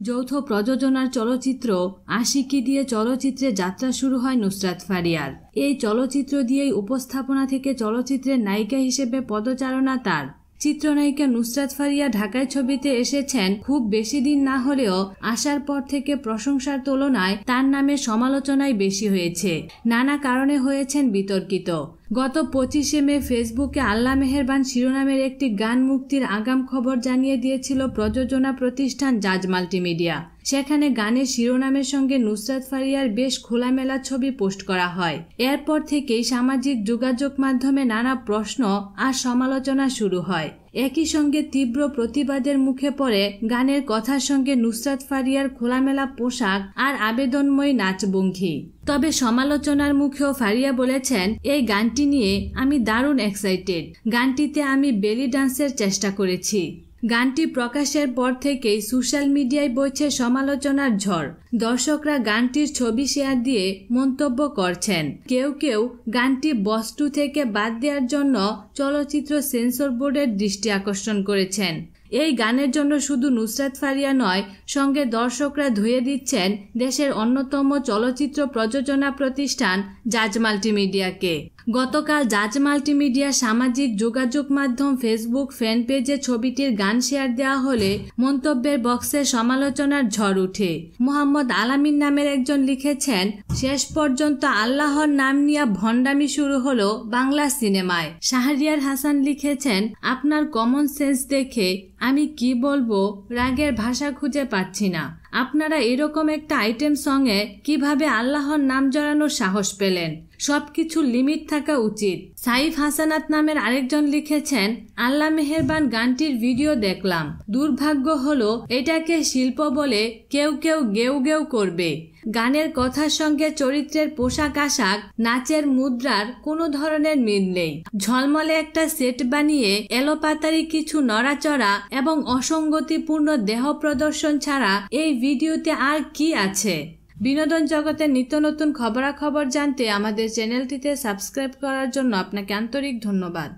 যৌথ প্রযোজনার চলচ্চিত্র আশিকি দিয়ে চলচ্চিত্রে যাত্রা শুরু হয় নুসরাত ফারিয়ার। এই চলচ্চিত্র দিয়েই উপস্থাপনা থেকে চলচ্চিত্রের নায়িকা হিসেবে পদচারণা তার। চিত্রনায়িকা নুসরাত ফারিয়া ঢাকায় ছবিতে এসেছেন খুব বেশি দিন না হলেও আসার পর থেকে প্রশংসার তুলনায় তার নামে সমালোচনাই বেশি হয়েছে। নানা কারণে হয়েছেন বিতর্কিত। গত 25শে মে ফেসবুকে আল্লাহ মেহেরবান শিরোনামের একটি গান মুক্তির আগাম খবর জানিয়ে দিয়েছিল প্রযোজনা প্রতিষ্ঠান জাজ মাল্টিমিডিয়া। সেখানে গানের শিরোনামের সঙ্গে নুসরাত ফারিয়ার বেশ খোলামেলা ছবি পোস্ট করা হয়। এরপর থেকেই সামাজিক যোগাযোগ মাধ্যমে নানা প্রশ্ন আর সমালোচনা শুরু হয়। একই সঙ্গে তীব্র প্রতিবাদের মুখে পড়ে গানের কথার সঙ্গে নুসরাত ফারিয়ার খোলামেলা পোশাক আর আবেদনময়ী নাচভঙ্গি। তবে সমালোচনার মুখেও ফারিয়া বলেছেন, এই গানটি নিয়ে আমি দারুণ এক্সাইটেড। গানটিতে আমি বেলি ডান্সের চেষ্টা করেছি। গানটি প্রকাশের পর থেকেই সোশ্যাল মিডিয়ায় বইছে সমালোচনার ঝড়। দর্শকরা গানটির ছবি শেয়ার দিয়ে মন্তব্য করছেন। কেউ কেউ গানটি বস্তু থেকে বাদ দেওয়ার জন্য চলচ্চিত্র সেন্সর বোর্ডের দৃষ্টি আকর্ষণ করেছেন। এই গানের জন্য শুধু নুসরাত ফারিয়া নয়, সঙ্গে দর্শকরা ধুয়ে দিচ্ছেন দেশের অন্যতম চলচ্চিত্র প্রযোজনা প্রতিষ্ঠান জাজ মাল্টিমিডিয়াকে। গতকাল জাজ মাল্টিমিডিয়া সামাজিক যোগাযোগ মাধ্যম ফেসবুক ফ্যান পেজে ছবিটির গান শেয়ার দেওয়া হলে মন্তব্যের বক্সে সমালোচনার ঝড় উঠে। মোহাম্মদ আলামিন নামের একজন লিখেছেন, শেষ পর্যন্ত আল্লাহর নাম নিয়ে ভণ্ডামি শুরু হলো বাংলা সিনেমায়। শাহরিয়ার হাসান লিখেছেন, আপনার কমন সেন্স দেখে আমি কি বলবো, রাগের ভাষা খুঁজে পাচ্ছি না। আপনারা এরকম একটা আইটেম সঙ্গে কিভাবে আল্লাহর নাম জড়ানোর সাহস পেলেন? সবকিছু লিমিট থাকা উচিত। সাইফ হাসানাত নামের আরেকজন লিখেছেন, আল্লাহ মেহেরবান গানটির ভিডিও দেখলাম। দুর্ভাগ্য হলো এটাকে শিল্প বলে কেউ কেউ গেউ গেউ করবে। গানের কথার সঙ্গে চরিত্রের পোশাক আশাক, নাচের মুদ্রার কোনো ধরনের মিল নেই। ঝলমলে একটা সেট বানিয়ে এলোপাতারি কিছু নড়াচড়া এবং অসঙ্গতিপূর্ণ দেহ প্রদর্শন ছাড়া এই ভিডিওতে আর কি আছে? বিনোদন জগতের নিত্য নতুন খবরাখবর জানতে আমাদের চ্যানেলটিতে সাবস্ক্রাইব করার জন্য আপনাকে আন্তরিক ধন্যবাদ।